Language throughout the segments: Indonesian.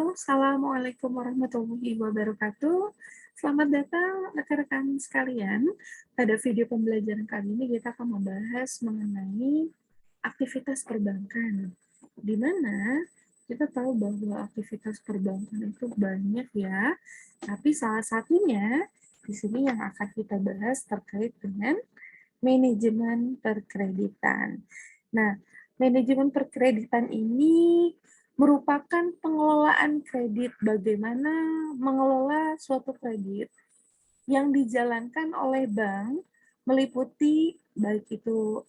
Halo, Assalamualaikum warahmatullahi wabarakatuh. Selamat datang rekan-rekan sekalian. Pada video pembelajaran kali ini kita akan membahas mengenai aktivitas perbankan. Di mana kita tahu bahwa aktivitas perbankan itu banyak ya, tapi salah satunya di sini yang akan kita bahas terkait dengan manajemen perkreditan. Nah, manajemen perkreditan ini merupakan pengelolaan kredit, bagaimana mengelola suatu kredit yang dijalankan oleh bank, meliputi baik itu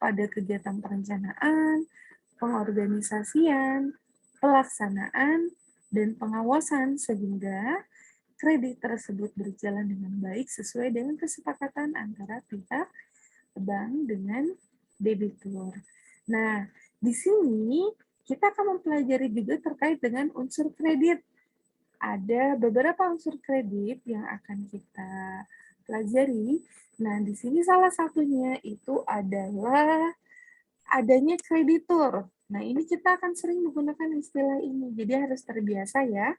pada kegiatan perencanaan, pengorganisasian, pelaksanaan, dan pengawasan sehingga kredit tersebut berjalan dengan baik sesuai dengan kesepakatan antara pihak bank dengan debitur. Nah, di sini kita akan mempelajari juga terkait dengan unsur kredit. Ada beberapa unsur kredit yang akan kita pelajari. Nah, di sini salah satunya itu adalah adanya kreditur. Nah, ini kita akan sering menggunakan istilah ini. Jadi harus terbiasa ya.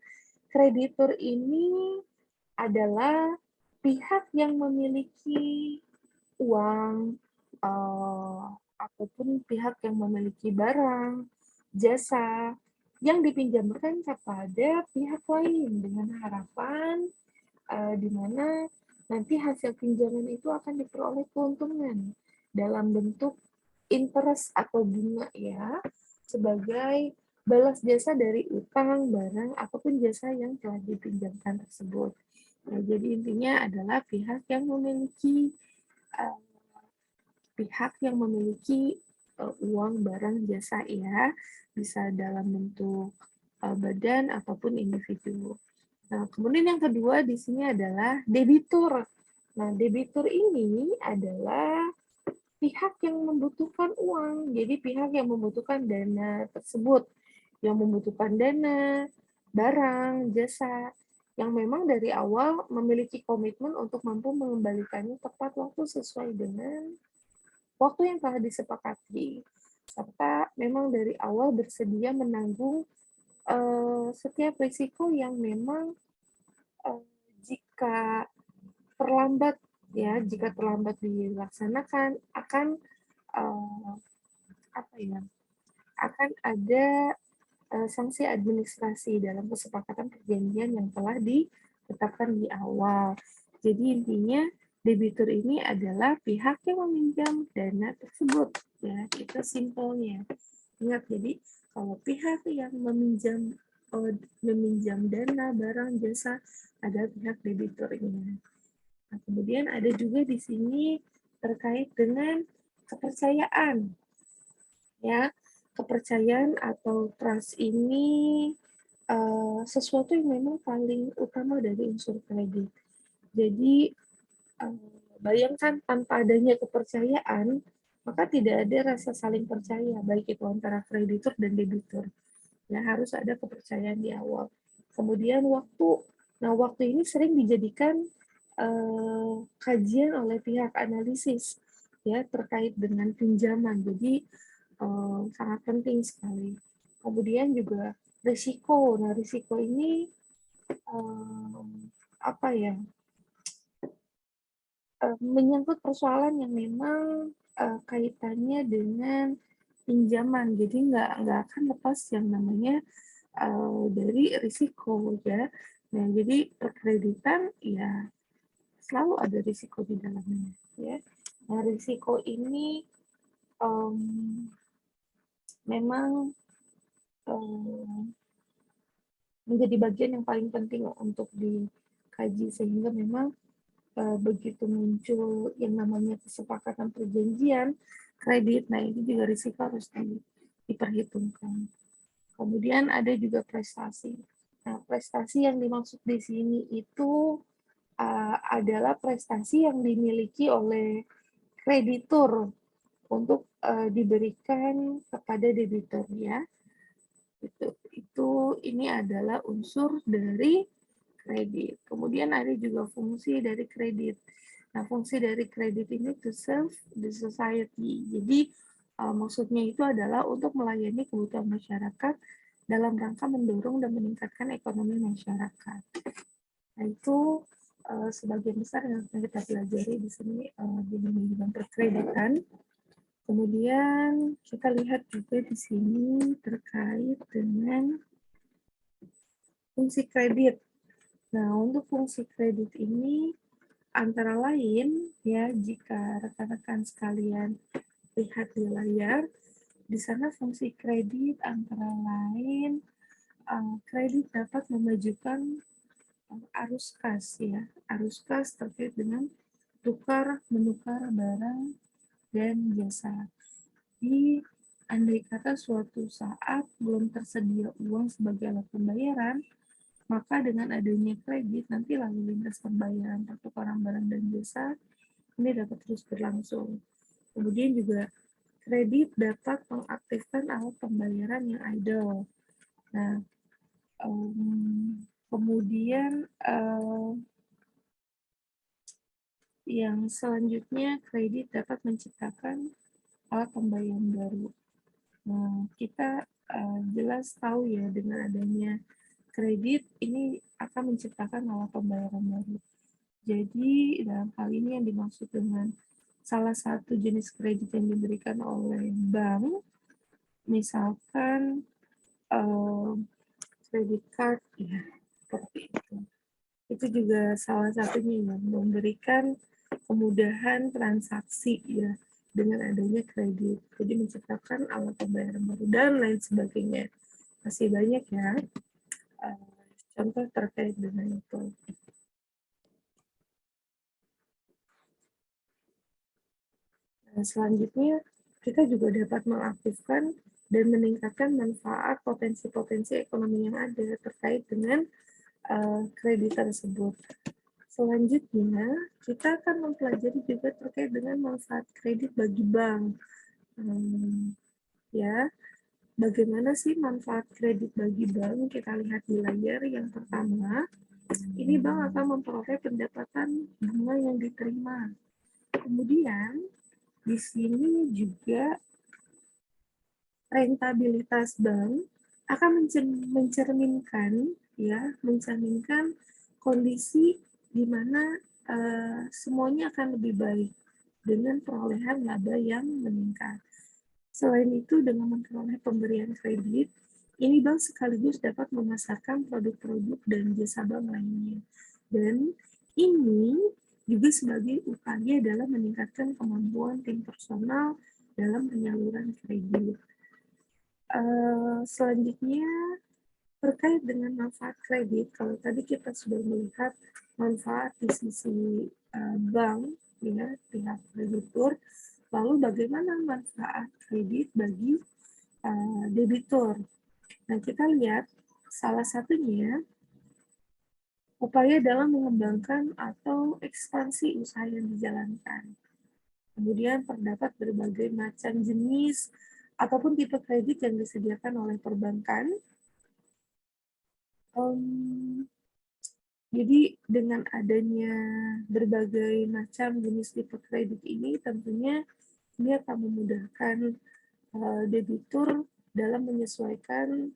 Kreditur ini adalah pihak yang memiliki uang, ataupun pihak yang memiliki barang, jasa, yang dipinjamkan kepada pihak lain dengan harapan di mana nanti hasil pinjaman itu akan diperoleh keuntungan dalam bentuk interest atau bunga ya, sebagai balas jasa dari utang, barang, ataupun jasa yang telah dipinjamkan tersebut. Nah, jadi intinya adalah pihak yang memiliki uh, uang, barang, jasa ya, bisa dalam bentuk badan ataupun individu. Nah, kemudian yang kedua di sini adalah debitur. Nah, debitur ini adalah pihak yang membutuhkan uang. Jadi pihak yang membutuhkan dana tersebut, yang membutuhkan dana, barang, jasa, yang memang dari awal memiliki komitmen untuk mampu mengembalikannya tepat waktu sesuai dengan waktu yang telah disepakati, serta memang dari awal bersedia menanggung setiap risiko yang memang uh, jika terlambat jika terlambat dilaksanakan akan uh, apa ya akan ada sanksi administrasi dalam kesepakatan perjanjian yang telah ditetapkan di awal. Jadi intinya debitur ini adalah pihak yang meminjam dana tersebut ya, itu simpelnya. Ingat, jadi kalau pihak yang meminjam dana, barang, jasa adalah pihak debiturnya. Nah, kemudian ada juga di sini terkait dengan kepercayaan ya. Kepercayaan atau trust ini sesuatu yang memang paling utama dari unsur kredit. Jadi bayangkan tanpa adanya kepercayaan, maka tidak ada rasa saling percaya, baik itu antara kreditur dan debitur. Ya, harus ada kepercayaan di awal. Kemudian waktu. Nah, waktu ini sering dijadikan kajian oleh pihak analisis ya terkait dengan pinjaman. Jadi sangat penting sekali. Kemudian juga risiko. Nah, risiko ini apa ya? Menyangkut persoalan yang memang kaitannya dengan pinjaman. Jadi nggak akan lepas yang namanya dari risiko ya. Nah, jadi perkreditan ya selalu ada risiko di dalamnya ya. Nah, risiko ini memang menjadi bagian yang paling penting untuk dikaji sehingga memang begitu muncul yang namanya kesepakatan perjanjian kredit, nah ini juga risiko harus diperhitungkan. Kemudian ada juga prestasi. Nah, prestasi yang dimaksud di sini itu adalah prestasi yang dimiliki oleh kreditur untuk diberikan kepada debitur ya. Ini adalah unsur dari kredit. Kemudian ada juga fungsi dari kredit. Nah, fungsi dari kredit ini to serve the society. Jadi maksudnya itu adalah untuk melayani kebutuhan masyarakat dalam rangka mendorong dan meningkatkan ekonomi masyarakat. Nah, itu sebagian besar yang akan kita pelajari di sini di manajemen perkreditan. Kemudian kita lihat juga di sini terkait dengan fungsi kredit. Nah, untuk fungsi kredit ini antara lain ya, jika rekan-rekan sekalian lihat di layar, di sana fungsi kredit antara lain kredit dapat memajukan arus kas ya, arus kas terkait dengan tukar menukar barang dan jasa. Jadi andai kata suatu saat belum tersedia uang sebagai alat pembayaran, maka dengan adanya kredit nanti lalu lintas pembayaran pertukaran barang dan jasa ini dapat terus berlangsung. Kemudian juga kredit dapat mengaktifkan alat pembayaran yang idle. Nah, kemudian yang selanjutnya kredit dapat menciptakan alat pembayaran baru. Nah, kita jelas tahu ya dengan adanya kredit ini akan menciptakan alat pembayaran baru. Jadi dalam hal ini yang dimaksud dengan salah satu jenis kredit yang diberikan oleh bank, misalkan kredit card ya seperti itu. Itu juga salah satunya yang memberikan kemudahan transaksi ya dengan adanya kredit. Jadi menciptakan alat pembayaran baru dan lain sebagainya. Masih banyak ya contoh terkait dengan itu. Nah, selanjutnya kita juga dapat mengaktifkan dan meningkatkan manfaat potensi-potensi ekonomi yang ada terkait dengan kredit tersebut. Selanjutnya, kita akan mempelajari juga terkait dengan manfaat kredit bagi bank. Ya, bagaimana sih manfaat kredit bagi bank? Kita lihat di layar. Yang pertama, ini bank akan memperoleh pendapatan bunga yang diterima. Kemudian, di sini juga rentabilitas bank akan mencerminkan kondisi di mana semuanya akan lebih baik dengan perolehan laba yang meningkat. Selain itu, dengan memperoleh pemberian kredit, ini bank sekaligus dapat memasarkan produk-produk dan jasa bank lainnya. Dan ini juga sebagai upaya dalam meningkatkan kemampuan tim personal dalam penyaluran kredit. Selanjutnya, terkait dengan manfaat kredit, kalau tadi kita sudah melihat manfaat di sisi bank, ya, pihak kreditur, lalu bagaimana manfaat kredit bagi debitur? Nah, kita lihat salah satunya upaya dalam mengembangkan atau ekspansi usaha yang dijalankan. Kemudian terdapat berbagai macam jenis ataupun tipe kredit yang disediakan oleh perbankan. Jadi dengan adanya berbagai macam jenis tipe kredit ini tentunya dia akan memudahkan debitur dalam menyesuaikan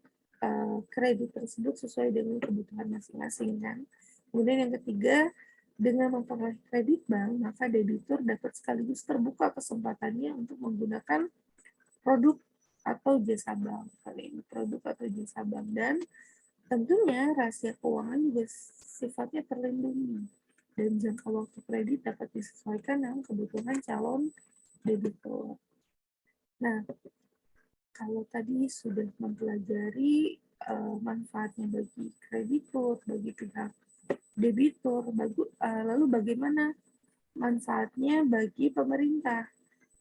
kredit tersebut sesuai dengan kebutuhan masing-masing kan. Kemudian yang ketiga, dengan memperoleh kredit bank, maka debitur dapat sekaligus terbuka kesempatannya untuk menggunakan produk atau jasa bank. Kali ini produk atau jasa bank dan tentunya rahasia keuangan juga sifatnya terlindungi dan jangka waktu kredit dapat disesuaikan dengan kebutuhan calon debitur. Nah, kalau tadi sudah mempelajari manfaatnya bagi kreditur, bagi pihak debitur, lalu bagaimana manfaatnya bagi pemerintah?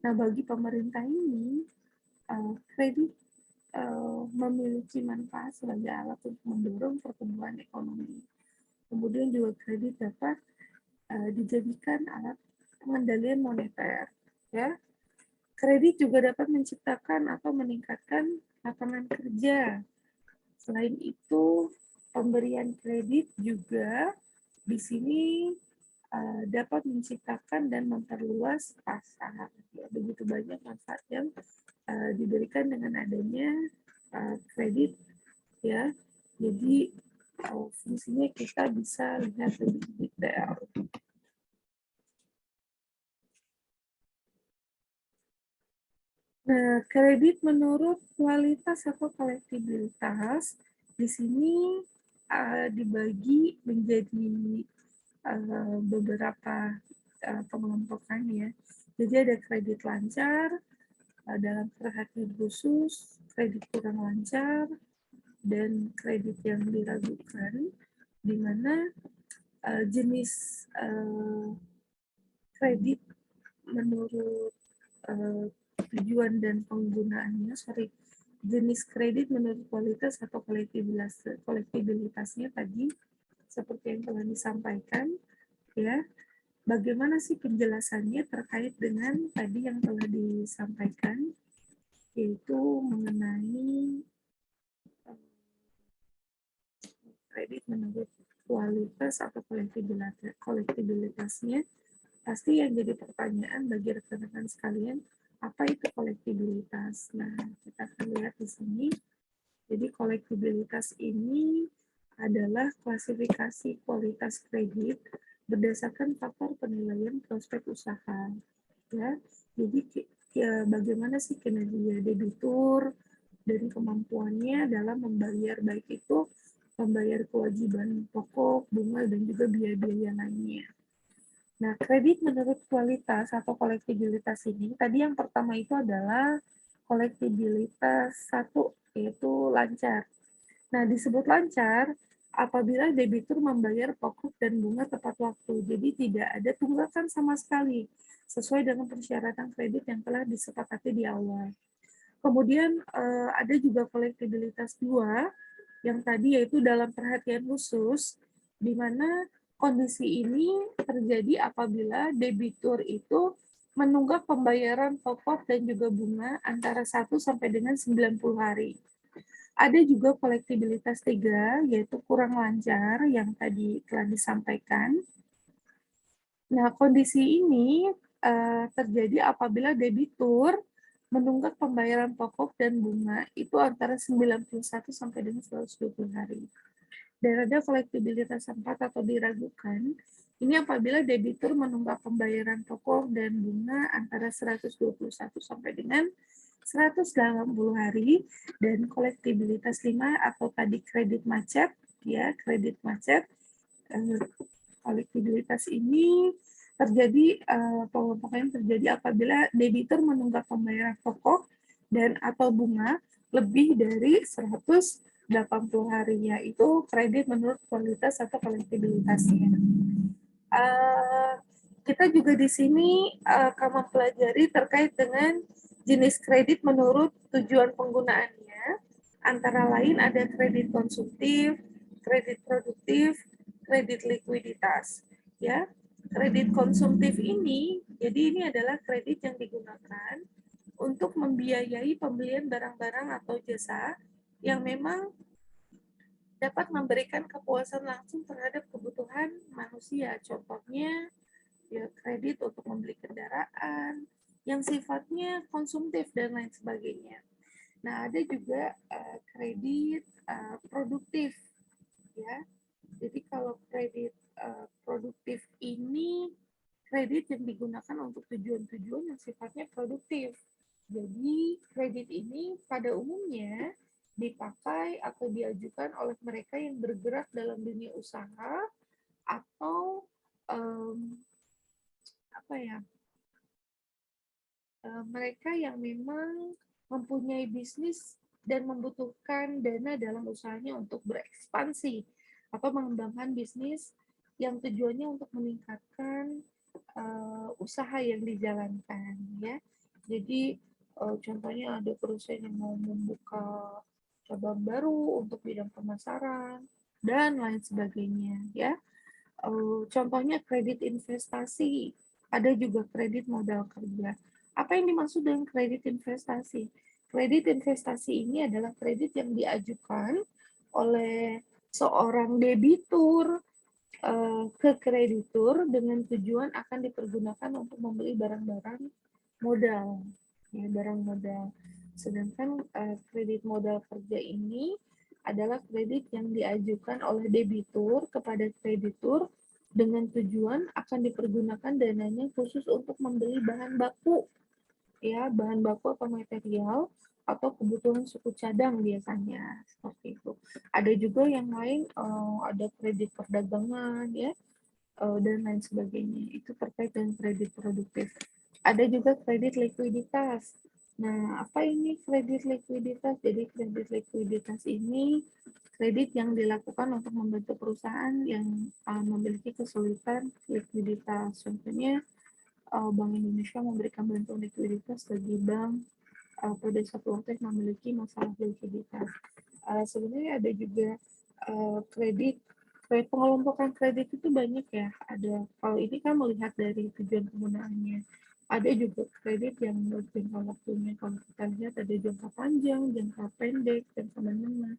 Nah, bagi pemerintah ini, kredit memiliki manfaat sebagai alat untuk mendorong pertumbuhan ekonomi. Kemudian juga kredit dapat dijadikan alat pengendalian moneter. Ya, kredit juga dapat menciptakan atau meningkatkan lapangan kerja. Selain itu, pemberian kredit juga di sini dapat menciptakan dan memperluas pasar. Ya, begitu banyak manfaat yang diberikan dengan adanya kredit ya. Jadi fungsinya kita bisa lihat lebih detail. Nah, kredit menurut kualitas atau kolektibilitas di sini dibagi menjadi beberapa pengelompokan ya. Jadi ada kredit lancar dalam perhatian khusus, kredit kurang lancar, dan kredit yang diragukan, di mana jenis kredit menurut tujuan dan penggunaannya, jenis kredit menurut kualitas atau kolektibilitasnya tadi, seperti yang telah disampaikan, ya. Bagaimana sih penjelasannya terkait dengan tadi yang telah disampaikan, yaitu mengenai kredit menurut kualitas atau kolektibilitasnya. Pasti yang jadi pertanyaan bagi rekan-rekan sekalian, apa itu kolektibilitas? Nah, kita akan lihat di sini. Jadi kolektibilitas ini adalah klasifikasi kualitas kredit berdasarkan faktor penilaian prospek usaha. Ya, jadi bagaimana sih kinerja debitur dan kemampuannya dalam membayar, baik itu membayar kewajiban pokok, bunga, dan juga biaya-biaya lainnya. Nah, kredit menurut kualitas atau kolektibilitas ini, tadi yang pertama itu adalah kolektibilitas satu, yaitu lancar. Nah, disebut lancar apabila debitur membayar pokok dan bunga tepat waktu. Jadi tidak ada tunggakan sama sekali, sesuai dengan persyaratan kredit yang telah disepakati di awal. Kemudian ada juga kolektibilitas dua, yang tadi yaitu dalam perhatian khusus, di mana kondisi ini terjadi apabila debitur itu menunggak pembayaran pokok dan juga bunga antara 1 sampai dengan 90 hari. Ada juga kolektibilitas 3, yaitu kurang lancar yang tadi telah disampaikan. Nah, kondisi ini terjadi apabila debitur menunggak pembayaran pokok dan bunga itu antara 91 sampai dengan 120 hari. Dan ada kolektibilitas 4 atau diragukan, ini apabila debitur menunggak pembayaran pokok dan bunga antara 121 sampai dengan 180 hari, dan kolektibilitas 5 atau tadi kredit macet, ya, kredit macet. Kolektibilitas ini terjadi, pengelompokan terjadi apabila debitur menunggak pembayaran pokok dan atau bunga lebih dari 180 hari, yaitu kredit menurut kualitas atau kolektibilitasnya. Kita juga di sini akan mempelajari terkait dengan jenis kredit menurut tujuan penggunaannya. Antara lain ada kredit konsumtif, kredit produktif, kredit likuiditas. Ya, kredit konsumtif ini, jadi ini adalah kredit yang digunakan untuk membiayai pembelian barang-barang atau jasa yang memang dapat memberikan kepuasan langsung terhadap kebutuhan manusia. Contohnya, ya, kredit untuk membeli kendaraan yang sifatnya konsumtif dan lain sebagainya. Nah, ada juga kredit produktif, ya. Jadi kalau kredit produktif ini kredit yang digunakan untuk tujuan-tujuan yang sifatnya produktif. Jadi kredit ini pada umumnya dipakai atau diajukan oleh mereka yang bergerak dalam dunia usaha atau mereka yang memang mempunyai bisnis dan membutuhkan dana dalam usahanya untuk berekspansi atau mengembangkan bisnis yang tujuannya untuk meningkatkan usaha yang dijalankan, ya. Jadi contohnya ada perusahaan yang mau membuka cabang baru untuk bidang pemasaran dan lain sebagainya, ya. Contohnya kredit investasi, ada juga kredit modal kerja. Apa yang dimaksud dengan kredit investasi? Kredit investasi ini adalah kredit yang diajukan oleh seorang debitur ke kreditur dengan tujuan akan dipergunakan untuk membeli barang-barang modal, ya, barang modal. Sedangkan kredit modal kerja ini adalah kredit yang diajukan oleh debitur kepada kreditur dengan tujuan akan dipergunakan dananya khusus untuk membeli bahan baku, ya, bahan baku atau material atau kebutuhan suku cadang biasanya seperti itu. Ada juga yang lain, ada kredit perdagangan, ya, dan lain sebagainya. Itu terkait dengan kredit produktif. Ada juga kredit likuiditas. Nah, apa ini kredit likuiditas? Jadi kredit likuiditas ini kredit yang dilakukan untuk membantu perusahaan yang memiliki kesulitan likuiditas. Contohnya, Bank Indonesia memberikan bantuan likuiditas bagi bank pada suatu waktu yang memiliki masalah likuiditas. Sebenarnya ada juga kredit pengelompokan kredit itu banyak ya. Ada, kalau ini kan melihat dari tujuan penggunaannya. Ada juga kredit yang jangka waktunya, kalau kita lihat ada jangka panjang, jangka pendek, jangka menengah,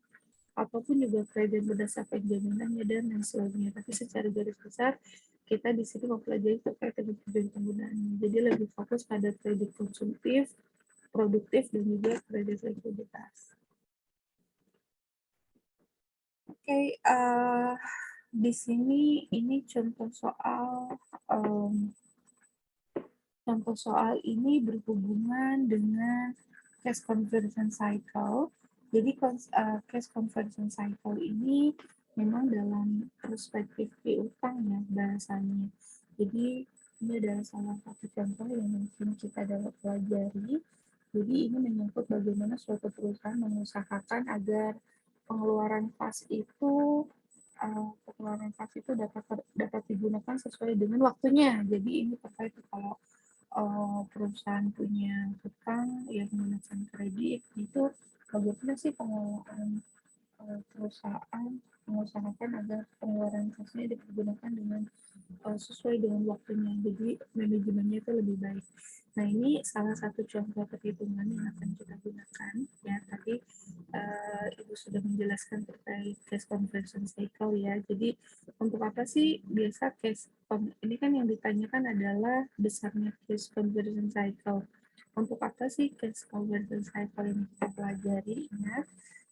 ataupun juga kredit berdasarkan jaminannya dan lain sebagainya. Tapi secara garis besar kita di sini mempelajari terkait dengan tujuan penggunaannya. Jadi lebih fokus pada kredit konsumtif, produktif, dan juga kredit likuiditas. Oke, di sini ini contoh soal ini berhubungan dengan cash conversion cycle. Jadi cash conversion cycle ini memang dalam perspektif piutang ya bahasanya. Jadi ini adalah salah satu contoh yang mungkin kita dapat pelajari. Jadi ini menyangkut bagaimana suatu perusahaan mengusahakan agar pengeluaran kas itu dapat digunakan sesuai dengan waktunya. Jadi ini terkait kalau perusahaan punya hutang yang menggunakan kredit itu bagaimana sih pengelolaan perusahaan mengusahakan agar pengeluaran kasnya dipergunakan dengan sesuai dengan waktunya. Jadi manajemennya itu lebih baik. Nah, ini salah satu contoh perhitungan yang akan kita gunakan. Ya, tadi Ibu sudah menjelaskan terkait cash conversion cycle ya. Jadi untuk apa sih biasa ini kan yang ditanyakan adalah besarnya cash conversion cycle. Untuk apa sih cash conversion cycle ini kita pelajari? Ingat,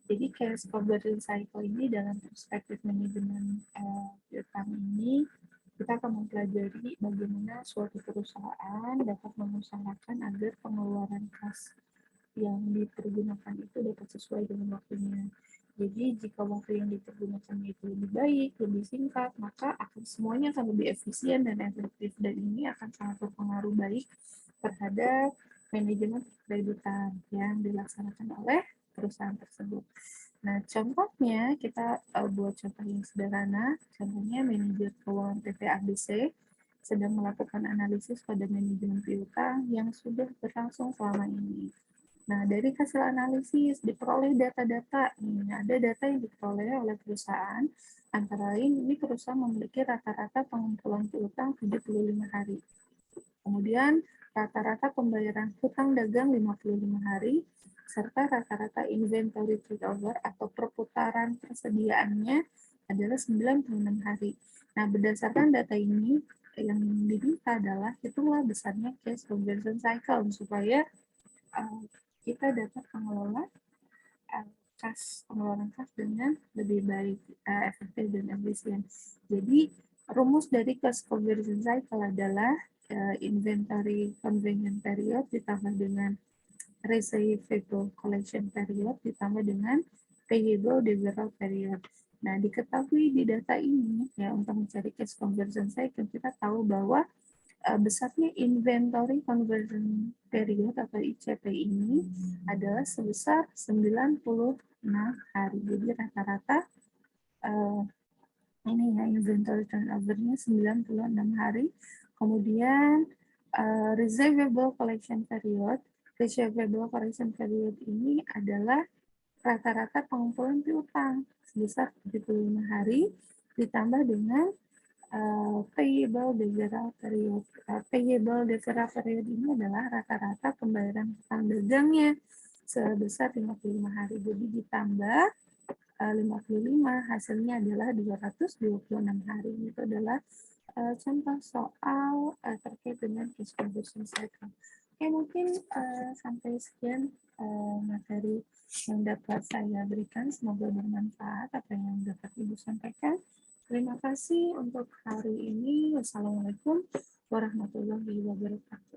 jadi cash conversion cycle ini dalam perspektif manajemen utang ini kita akan mempelajari bagaimana suatu perusahaan dapat mengusahakan agar pengeluaran kas yang dipergunakan itu dapat sesuai dengan waktunya. Jadi jika waktu yang dipergunakannya itu lebih baik, lebih singkat, maka akan semuanya akan lebih efisien dan efektif, dan ini akan sangat berpengaruh baik terhadap manajemen kreditan yang dilaksanakan oleh perusahaan tersebut. Nah, contohnya kita buat contoh yang sederhana. Contohnya manajer keuangan PT ABC sedang melakukan analisis pada manajemen piutang yang sudah berlangsung selama ini. Nah, dari hasil analisis diperoleh data-data. Ada data yang diperoleh oleh perusahaan, antara lain ini perusahaan memiliki rata-rata pengumpulan piutang 75 hari. Kemudian rata-rata pembayaran hutang dagang 55 hari, serta rata-rata inventory turnover atau perputaran persediaannya adalah 96 hari. Nah, berdasarkan data ini, yang diminta adalah hitunglah besarnya cash conversion cycle supaya kita dapat mengelola pengeluaran kas dengan lebih baik, efektif dan efisien. Jadi rumus dari cash conversion cycle adalah inventory conversion period ditambah dengan receivable collection period ditambah dengan payable deferral period. Nah, diketahui di data ini ya untuk mencari cash conversion cycle kita tahu bahwa besarnya inventory conversion period atau ICP ini adalah sebesar 96 hari. Jadi rata-rata ini ya inventory turnover-nya 96 hari. Kemudian receivable collection period ini adalah rata-rata pengumpulan piutang sebesar 75 hari ditambah dengan payable deferral period. Payable deferral period ini adalah rata-rata pembayaran hutang dagangnya sebesar 55 hari. Jadi ditambah 55 hasilnya adalah 226 hari. Itu adalah contoh soal terkait dengan cash conversion cycle. Oke, mungkin sampai sekian materi yang dapat saya berikan. Semoga bermanfaat apa yang dapat Ibu sampaikan. Terima kasih untuk hari ini. Wassalamualaikum warahmatullahi wabarakatuh.